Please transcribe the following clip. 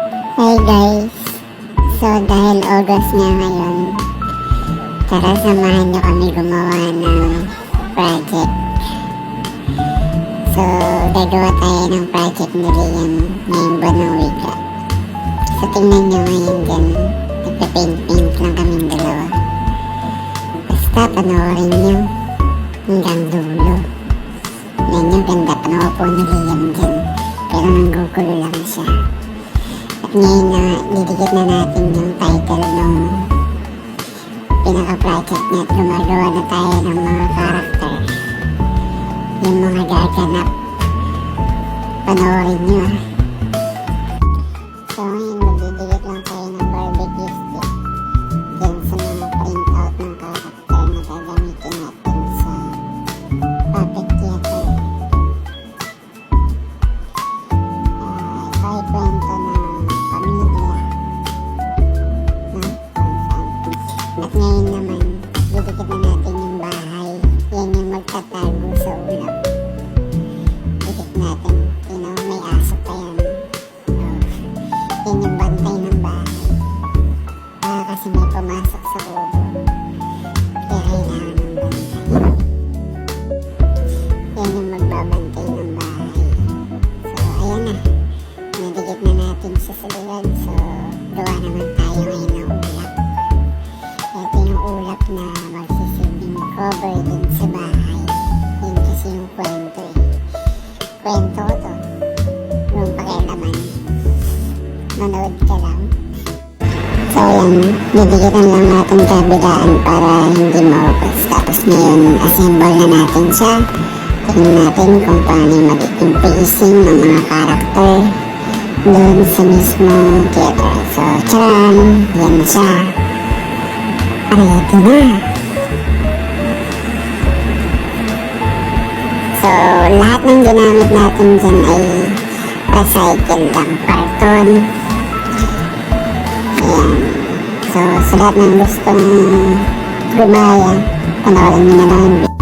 Hey guys, so dahil August nga ngayon, tara samahan nyo kami gumawa ng project. So gagawa tayo ng project ni Liam ngayong buwan ng wika. So tingnan nyo ngayon dyan, nagpe-paint-paint lang kaming dalawa. Basta panoorin nyo hanggang dulo. Yan yung ganda, panoorin po ni Liam dyan, pero nanggugulo lang siya. At ngayon na didikit na natin yung title ng pinaka-project niya at gumagawa na tayo ng mga character, yung mga gaganap. Panoorin nyo So ngayon magdidikit lang tayo ng barbecue stick dyan sa mga print out ng character na gagamitin natin sa puppet theater. Ito ay kwento ng pamilya, no? At ngayon naman didikit na natin yung bahay. Yan yung magtatago sa ulap. Dikit natin, may aso pa yan. Yan yung bantay ng bahay. Kasi may pumasok sa kubo, kaya kailangan ng bantay. Yan yung magbabantay ng bahay. So ayan na, nadikit na natin siya sa lugar. So gawa naman tayo ngayon ng ulap. Ito yung ulap na magsisilbing cover din sa bahay. Yun kasi yung kwento Kwento ko to, yung pakialaman, manood ka lang. So yan, didikitan lang natin kabilaan para hindi maubos. Tapos ngayon, assemble na natin siya. Tingnan natin kung paano yung magiging pacing ng mga character doon sa mismo theater. So charan, yan na siya. Ready na. So lahat ng ginamit natin dyan ay recycle lang, karton. Ayan. So sa lahat ng gustong gumaya, panoorin nyo na lang yung video.